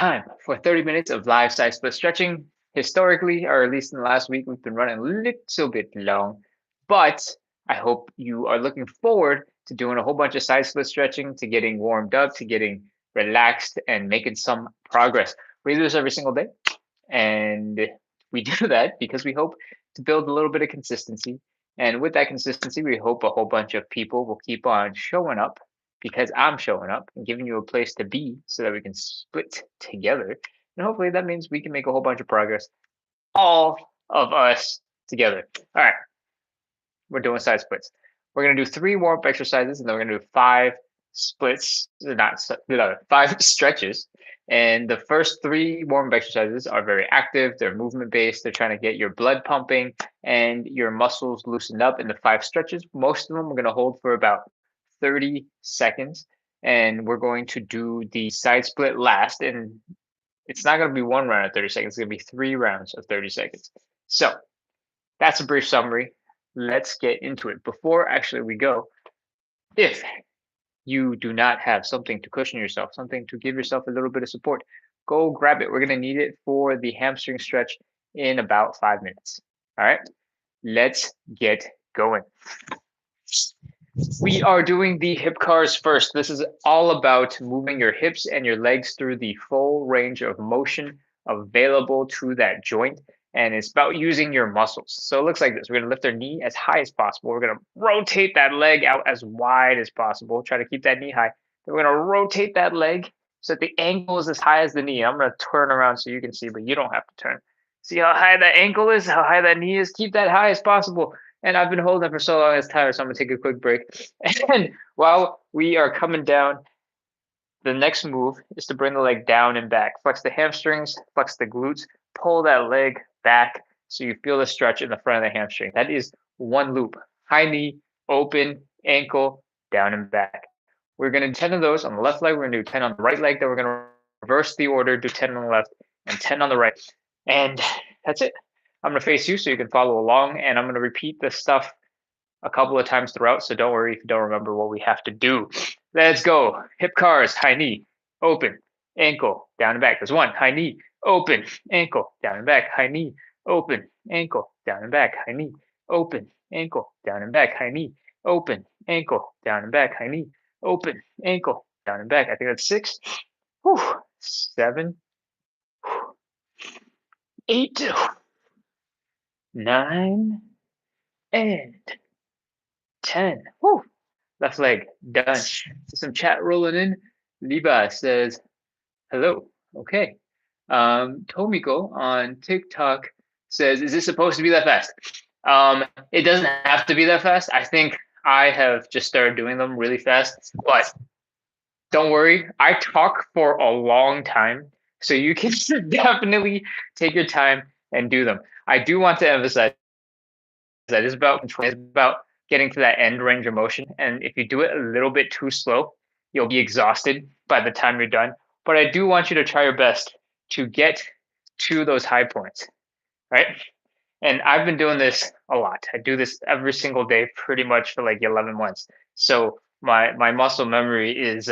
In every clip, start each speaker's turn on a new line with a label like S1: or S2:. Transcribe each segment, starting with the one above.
S1: time for 30 minutes of live side split stretching. Historically, or at least in the last week, we've been running a little bit long, but I hope you are looking forward to doing a whole bunch of side split stretching, to getting warmed up, to getting relaxed and making some progress. We do this every single day, and we do that because we hope to build a little bit of consistency. And with that consistency, we hope a whole bunch of people will keep on showing up because I'm showing up and giving you a place to be so that we can split together. And hopefully that means we can make a whole bunch of progress, all of us together. All right, we're doing side splits. We're going to do 3 warm-up exercises, and then we're going to do 5 splits, not 5 stretches. And the first 3 warm-up exercises are very active. They're movement-based. They're trying to get your blood pumping and your muscles loosened up. In the 5 stretches, most of them we're going to hold for about 30 seconds. And we're going to do the side split last. And it's not going to be 1 round of 30 seconds. It's going to be 3 rounds of 30 seconds. So that's a brief summary. Let's get into it. Before actually we go, if you do not have something to cushion yourself, something to give yourself a little bit of support, go grab it. We're going to need it for the hamstring stretch in about 5 minutes. All right, let's get going. We are doing the hip cars first. This is all about moving your hips and your legs through the full range of motion available to that joint. And it's about using your muscles. So it looks like this. We're going to lift our knee as high as possible. We're going to rotate that leg out as wide as possible. Try to keep that knee high. Then we're going to rotate that leg so that the ankle is as high as the knee. I'm going to turn around so you can see, but you don't have to turn. See how high that ankle is, how high that knee is? Keep that high as possible. And I've been holding it for so long, it's tired, so I'm going to take a quick break. And while we are coming down, the next move is to bring the leg down and back. Flex the hamstrings, flex the glutes, pull that leg back so you feel the stretch in the front of the hamstring. That is 1 loop. High knee, open, ankle, down and back. We're going to do 10 of those on the left leg. We're going to do 10 on the right leg. Then we're going to reverse the order, do 10 on the left and 10 on the right. And that's it. I'm going to face you so you can follow along, and I'm going to repeat this stuff a couple of times throughout, so don't worry if you don't remember what we have to do. Let's go. Hip cars, high knee, open, ankle, down and back. There's 1. High knee, open, ankle, down and back. High knee, open, ankle, down and back. High knee, open, ankle, down and back. High knee, open, ankle, down and back. High knee, open, ankle, down and back. I think that's 6. Whew. 7. 8. 9 and 10. Woo. Left leg done. Some chat rolling in. Liba says, hello. Okay. Tomiko on TikTok says, is this supposed to be that fast? It doesn't have to be that fast. I think I have just started doing them really fast, but don't worry. I talk for a long time, so you can definitely take your time and do them. I do want to emphasize that it's about control. It's about getting to that end range of motion. And if you do it a little bit too slow, you'll be exhausted by the time you're done. But I do want you to try your best to get to those high points, right? And I've been doing this a lot. I do this every single day, pretty much for like 11 months. So my muscle memory is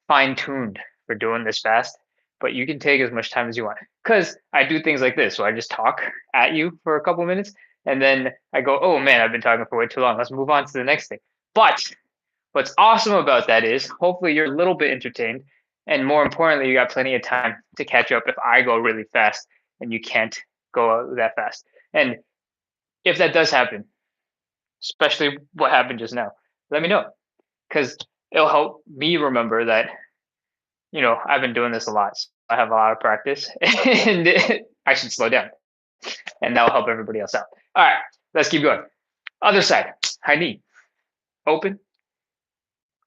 S1: fine-tuned for doing this fast. But you can take as much time as you want, because I do things like this. So I just talk at you for a couple of minutes, and then I go, oh man, I've been talking for way too long. Let's move on to the next thing. But what's awesome about that is hopefully you're a little bit entertained. And more importantly, you got plenty of time to catch up if I go really fast and you can't go that fast. And if that does happen, especially what happened just now, let me know, because it'll help me remember that, I've been doing this a lot. So I have a lot of practice and I should slow down, and that'll help everybody else out. All right, let's keep going. Other side, high knee, open.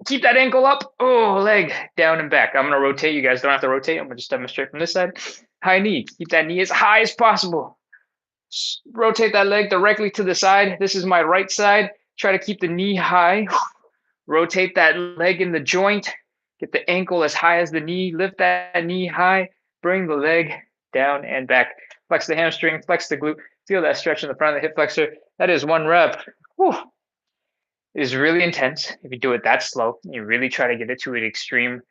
S1: Keep that ankle up. Oh, leg down and back. I'm going to rotate. You guys don't have to rotate. I'm going to just demonstrate from this side. High knee. Keep that knee as high as possible. Rotate that leg directly to the side. This is my right side. Try to keep the knee high. Rotate that leg in the joint. Get the ankle as high as the knee. Lift that knee high. Bring the leg down and back. Flex the hamstring. Flex the glute. Feel that stretch in the front of the hip flexor. That is 1 rep. Whew. It is really intense. If you do it that slow, you really try to get it to an extreme,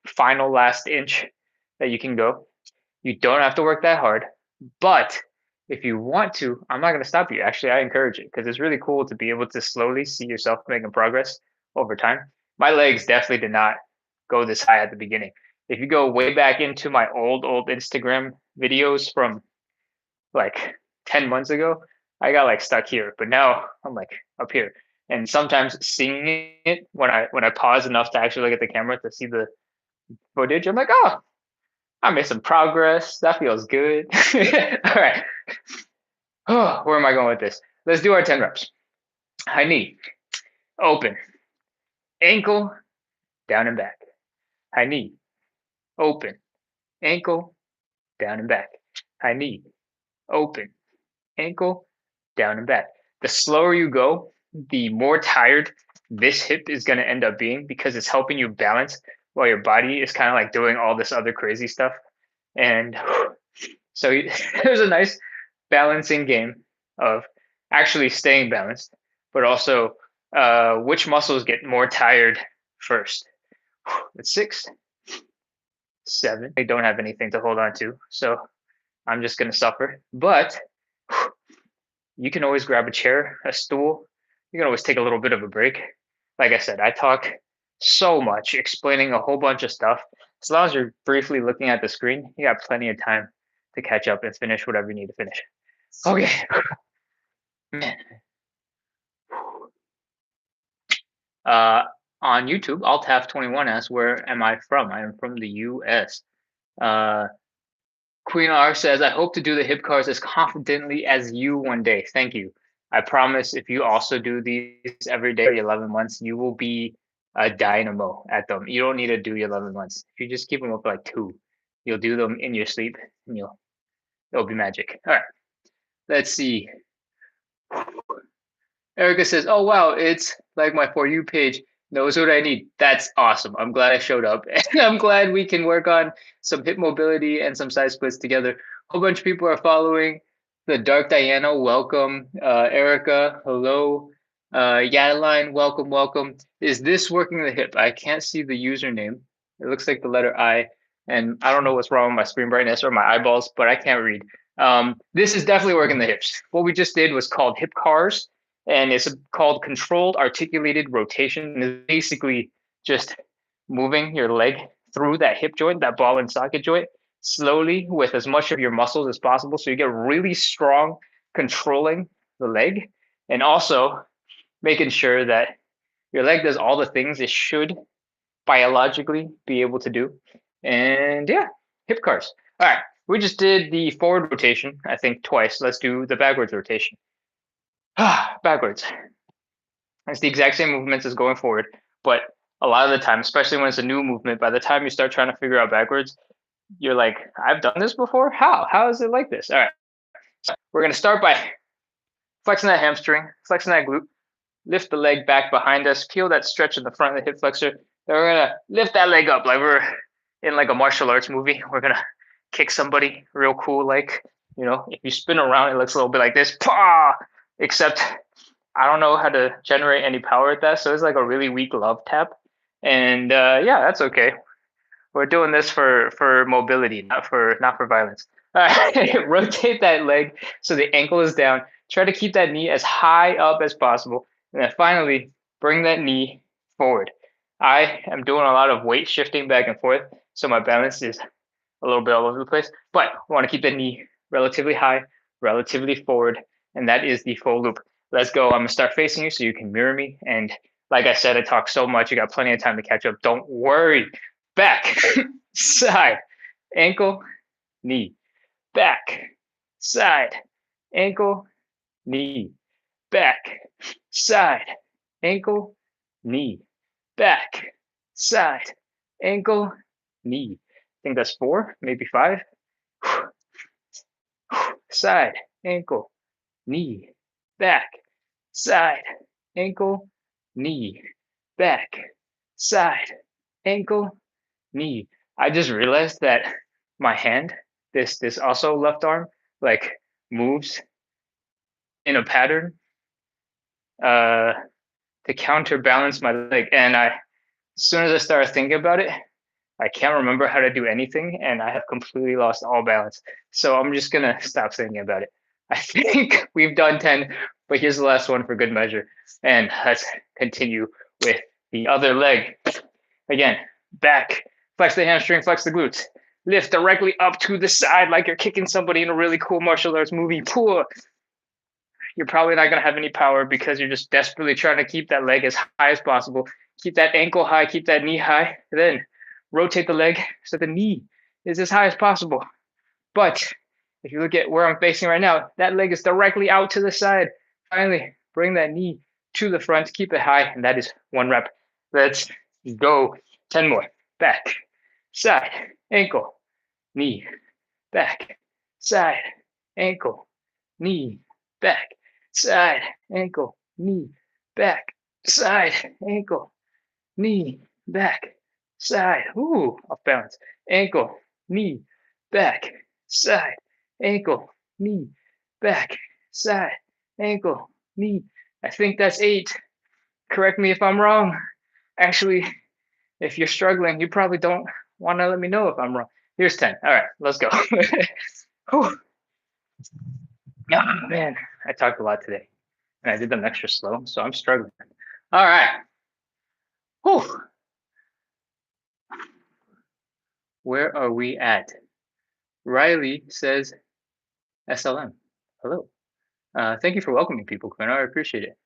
S1: final last inch. that you can go. You don't have to work that hard, but if you want to, I'm not going to stop you. Actually, I encourage it because it's really cool to be able to slowly see yourself making progress over time. My legs definitely did not go this high at the beginning. If you go way back into my old Instagram videos from like 10 months ago, I got like stuck here, but now I'm like up here. And sometimes seeing it when I pause enough to actually look at the camera to see the footage, I'm like, oh, I made some progress. That feels good. All right. Oh, where am I going with this? Let's do our 10 reps. High knee, open, ankle, down and back. High knee, open, ankle, down and back. High knee, open, ankle, down and back. The slower you go, the more tired this hip is going to end up being because it's helping you balance while your body is kind of like doing all this other crazy stuff. And so there's a nice balancing game of actually staying balanced, but also which muscles get more tired first. It's 6, 7. I don't have anything to hold on to, so I'm just going to suffer. But you can always grab a chair, a stool. You can always take a little bit of a break. Like I said, I talk so much explaining a whole bunch of stuff. As long as you're briefly looking at the screen, you got plenty of time to catch up and finish whatever you need to finish. Okay. Man. On YouTube, AltHalf21 asks, where am I from? I am from the US. Queen R says, I hope to do the hip cars as confidently as you one day. Thank you. I promise if you also do these every day for 11 months, you will be a dynamo at them. You don't need to do 11 months. If you just keep them up like 2, you'll do them in your sleep and it'll be magic. All right, let's see. Erica says, oh, wow, it's like my For You page knows what I need. That's awesome. I'm glad I showed up. And I'm glad we can work on some hip mobility and some side splits together. A whole bunch of people are following. The Dark Diana, welcome. Erica, hello. Yadeline, welcome, welcome. Is this working the hip? I can't see the username. It looks like the letter I. And I don't know what's wrong with my screen brightness or my eyeballs, but I can't read. This is definitely working the hips. What we just did was called hip cars, and it's called controlled articulated rotation. It's basically just moving your leg through that hip joint, that ball and socket joint, slowly with as much of your muscles as possible. So you get really strong controlling the leg, and also making sure that your leg does all the things it should biologically be able to do. And yeah, hip cars. All right, we just did the forward rotation, I think twice. Let's do the backwards rotation. Backwards. It's the exact same movements as going forward, but a lot of the time, especially when it's a new movement, by the time you start trying to figure out backwards, you're like, I've done this before? How? How is it like this? All right. So we're going to start by flexing that hamstring, flexing that glute, lift the leg back behind us, feel that stretch in the front of the hip flexor. Then we're going to lift that leg up like we're in like a martial arts movie. We're going to kick somebody real cool. Like, if you spin around, it looks a little bit like this. Pah! Except I don't know how to generate any power at that. So it's like a really weak love tap. And yeah, that's okay. We're doing this for mobility, not for violence. All right, rotate that leg so the ankle is down. Try to keep that knee as high up as possible. And then finally, bring that knee forward. I am doing a lot of weight shifting back and forth, so my balance is a little bit all over the place. But I want to keep the knee relatively high, relatively forward, and that is the full loop. Let's go. I'm going to start facing you so you can mirror me. And like I said, I talk so much. You got plenty of time to catch up. Don't worry. Back, side, ankle, knee, back, side, ankle, knee, back, side, ankle, knee, back, side, ankle, knee. I think that's 4, maybe 5. Side, ankle, knee, back, side, ankle, knee, back, side, ankle, knee. I just realized that my hand, this also left arm, like moves in a pattern to counterbalance my leg. And as soon as I started thinking about it, I can't remember how to do anything, and I have completely lost all balance. So I'm just gonna stop thinking about it. I think we've done 10, but here's the last one for good measure. And let's continue with the other leg. Again, back, flex the hamstring, flex the glutes. Lift directly up to the side like you're kicking somebody in a really cool martial arts movie. Pull. You're probably not going to have any power because you're just desperately trying to keep that leg as high as possible. Keep that ankle high, keep that knee high. Then rotate the leg so the knee is as high as possible. But if you look at where I'm facing right now, that leg is directly out to the side. Finally, bring that knee to the front, keep it high, and that is 1 rep. Let's go. 10 more. Back, side, ankle, knee, back, side, ankle, knee, back, side, ankle, knee, back, side, ankle, knee, back, side. Ooh, off balance. Ankle, knee, back, side, ankle, knee, back, side, ankle, knee. I think that's 8. Correct me if I'm wrong. Actually, if you're struggling, you probably don't want to let me know if I'm wrong. Here's 10. All right, let's go. Oh, man, I talked a lot today, and I did them extra slow, so I'm struggling. All right. Whew. Where are we at? Riley says SLM. Hello. Thank you for welcoming people, Quinn. I appreciate it.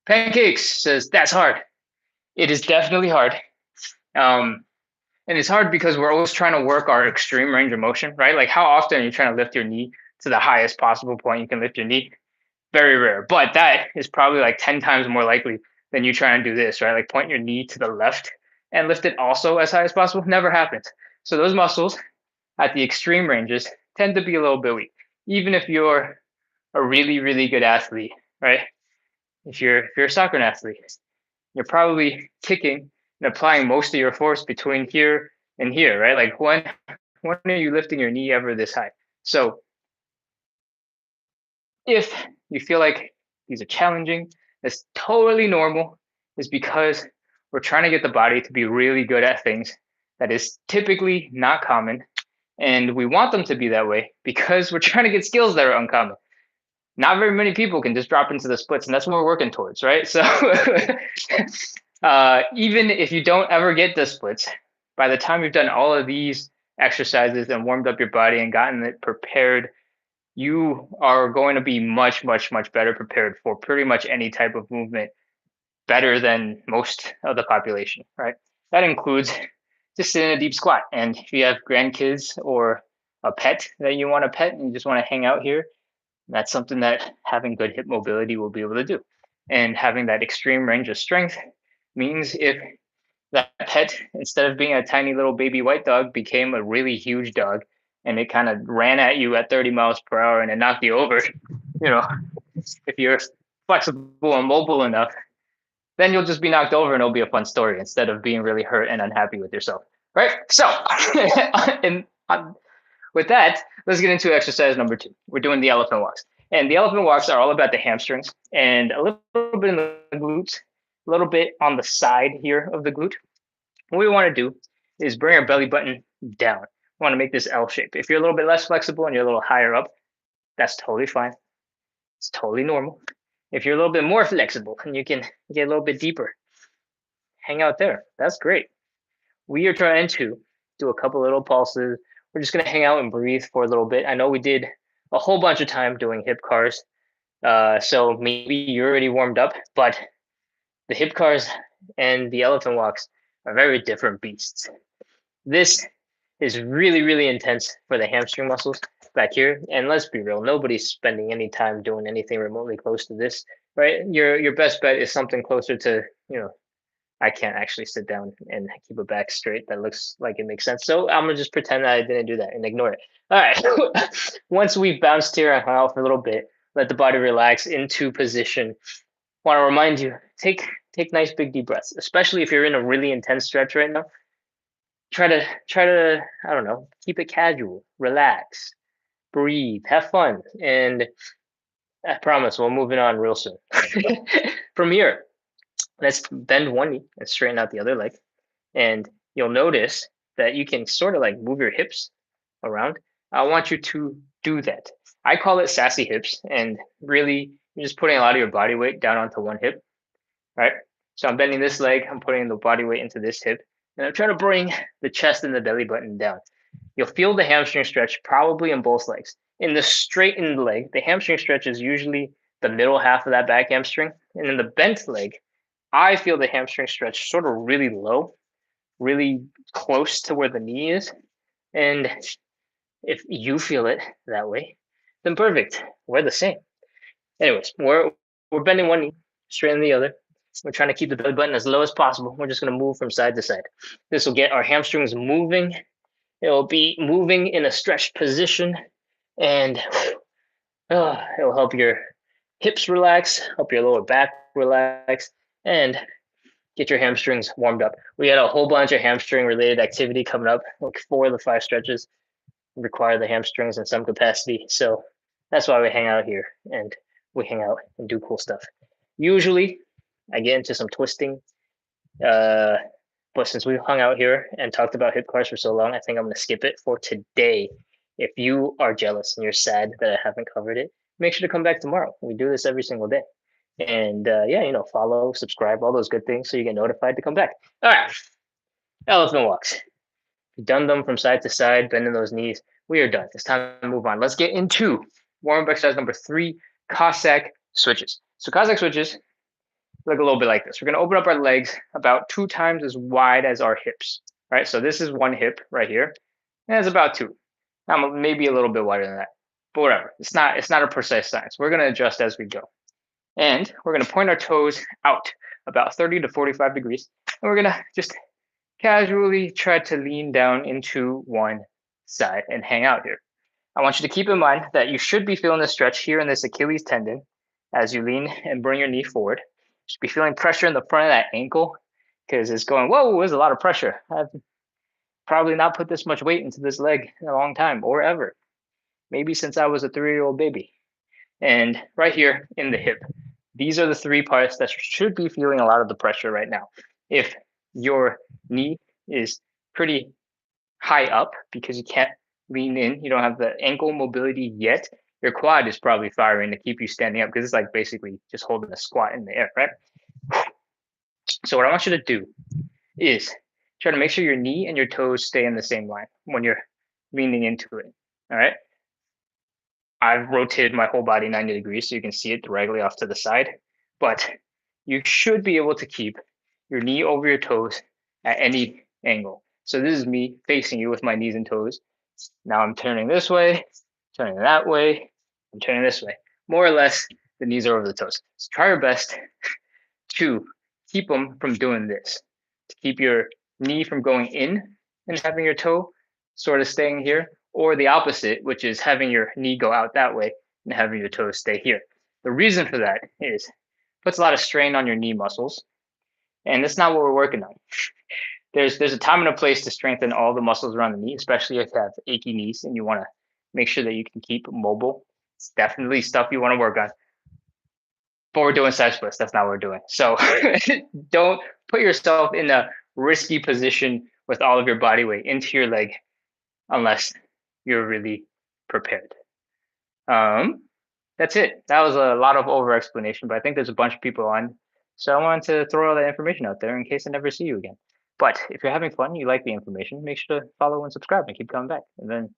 S1: Pancakes says that's hard. It is definitely hard. And it's hard because we're always trying to work our extreme range of motion, right? Like how often are you trying to lift your knee to the highest possible point you can lift your knee? Very rare. But that is probably like 10 times more likely than you trying to do this, right? Like point your knee to the left and lift it also as high as possible. Never happens. So those muscles at the extreme ranges tend to be a little bit weak, even if you're a really, really good athlete, right? If you're a soccer athlete, you're probably kicking and applying most of your force between here and here, right? Like when are you lifting your knee ever this high? So if you feel like these are challenging, it's totally normal. Is because we're trying to get the body to be really good at things that is typically not common. And we want them to be that way because we're trying to get skills that are uncommon. Not very many people can just drop into the splits, and that's what we're working towards, right? So even if you don't ever get the splits, by the time you've done all of these exercises and warmed up your body and gotten it prepared, you are going to be much, much, much better prepared for pretty much any type of movement, better than most of the population, right? That includes just sitting in a deep squat. And if you have grandkids or a pet that you want to pet and you just want to hang out here, that's something that having good hip mobility will be able to do. And having that extreme range of strength means if that pet, instead of being a tiny little baby white dog, became a really huge dog and it kind of ran at you at 30 miles per hour and it knocked you over, you know, if you're flexible and mobile enough, then you'll just be knocked over and it'll be a fun story instead of being really hurt and unhappy with yourself. Right? So, and with that, let's get into exercise number 2. We're doing the elephant walks. And the elephant walks are all about the hamstrings and a little bit in the glutes, a little bit on the side here of the glute. What we want to do is bring our belly button down. We want to make this L shape. If you're a little bit less flexible and you're a little higher up, that's totally fine. It's totally normal. If you're a little bit more flexible and you can get a little bit deeper, hang out there. That's great. We are trying to do a couple little pulses. We're just going to hang out and breathe for a little bit. I know we did a whole bunch of time doing hip cars. So maybe you're already warmed up, but the hip cars and the elephant walks are very different beasts. This is really, really intense for the hamstring muscles back here. And let's be real, nobody's spending any time doing anything remotely close to this, right? Your best bet is something closer to, I can't actually sit down and keep a back straight. That looks like it makes sense. So I'm gonna just pretend that I didn't do that and ignore it. All right. Once we've bounced here and hung out for a little bit, let the body relax into position. Want to remind you, take nice big deep breaths, especially if you're in a really intense stretch right now. Try to I don't know, keep it casual, relax, breathe, have fun, and I promise we'll move it on real soon. From here, let's bend one knee and straighten out the other leg. And you'll notice that you can sort of like move your hips around, I want you to do that. I call it sassy hips, and really you're just putting a lot of your body weight down onto one hip, right? So I'm bending this leg, I'm putting the body weight into this hip, and I'm trying to bring the chest and the belly button down. You'll feel the hamstring stretch probably in both legs. In the straightened leg, the hamstring stretch is usually the middle half of that back hamstring. And in the bent leg, I feel the hamstring stretch sort of really low, really close to where the knee is. And if you feel it that way, then perfect. We're the same. Anyways, we're bending one knee, straightening the other. We're trying to keep the belly button as low as possible. We're just going to move from side to side. This will get our hamstrings moving. It'll be moving in a stretched position, and it'll help your hips relax, help your lower back relax, and get your hamstrings warmed up. We had a whole bunch of hamstring related activity coming up. Like 4 of the 5 stretches require the hamstrings in some capacity. So that's why we hang out here and we hang out and do cool stuff. Usually I get into some twisting. But since we hung out here and talked about hip cars for so long, I think I'm going to skip it for today. If you are jealous and you're sad that I haven't covered it, make sure to come back tomorrow. We do this every single day. And follow, subscribe, all those good things so you get notified to come back. All right. Elephant walks. We've done them from side to side, bending those knees. We are done. It's time to move on. Let's get into warm-up exercise number 3, Cossack switches. So Cossack switches look a little bit like this. We're going to open up our legs about 2 times as wide as our hips, right? So this is one hip right here, and it's about 2. Now maybe a little bit wider than that, but whatever. It's not a precise science. We're going to adjust as we go. And we're going to point our toes out about 30 to 45 degrees. And we're going to just casually try to lean down into one side and hang out here. I want you to keep in mind that you should be feeling the stretch here in this Achilles tendon as you lean and bring your knee forward. You should be feeling pressure in the front of that ankle because it's going, whoa, there's a lot of pressure. I've probably not put this much weight into this leg in a long time or ever. Maybe since I was a 3-year-old baby. And right here in the hip, these are the 3 parts that should be feeling a lot of the pressure right now. If your knee is pretty high up because you can't lean in, you don't have the ankle mobility yet, your quad is probably firing to keep you standing up because it's like basically just holding a squat in the air, right? So what I want you to do is try to make sure your knee and your toes stay in the same line when you're leaning into it, all right? I've rotated my whole body 90 degrees so you can see it directly off to the side, but you should be able to keep your knee over your toes at any angle. So this is me facing you with my knees and toes. Now I'm turning this way, turning that way, I'm turning this way. More or less, the knees are over the toes. So try your best to keep them from doing this, to keep your knee from going in and having your toe sort of staying here, or the opposite, which is having your knee go out that way and having your toes stay here. The reason for that is it puts a lot of strain on your knee muscles, and that's not what we're working on. There's a time and a place to strengthen all the muscles around the knee, especially if you have achy knees and you want to make sure that you can keep mobile. It's definitely stuff you want to work on. But we're doing side splits. That's not what we're doing. So don't put yourself in a risky position with all of your body weight into your leg unless you're really prepared. That's it. That was a lot of over explanation, but I think there's a bunch of people on. So I wanted to throw all that information out there in case I never see you again. But if you're having fun, you like the information, make sure to follow and subscribe and keep coming back. And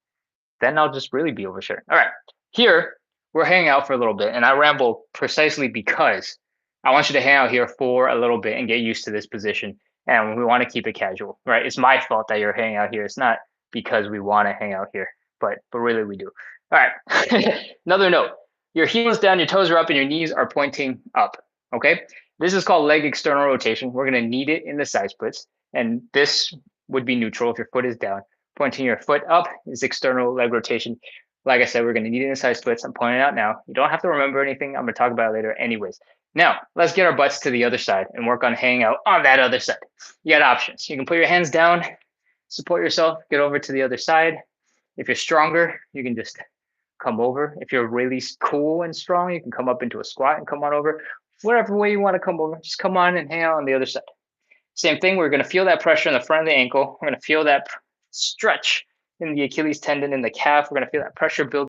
S1: then I'll just really be oversharing. All right. Here, we're hanging out for a little bit, and I ramble precisely because I want you to hang out here for a little bit and get used to this position. And we want to keep it casual, right? It's my fault that you're hanging out here. It's not because we want to hang out here, but really we do. All right. Another note. Your heels down, your toes are up, and your knees are pointing up. Okay. This is called leg external rotation. We're going to need it in the side splits. And this would be neutral if your foot is down. Pointing your foot up is external leg rotation. Like I said, we're going to need it in the side splits. I'm pointing it out now. You don't have to remember anything. I'm going to talk about it later anyways. Now, let's get our butts to the other side and work on hanging out on that other side. You got options. You can put your hands down, support yourself, get over to the other side. If you're stronger, you can just come over. If you're really cool and strong, you can come up into a squat and come on over. Whatever way you want to come over, just come on and hang out on the other side. Same thing, we're going to feel that pressure in the front of the ankle. We're going to feel that stretch in the Achilles tendon in the calf. We're going to feel that pressure build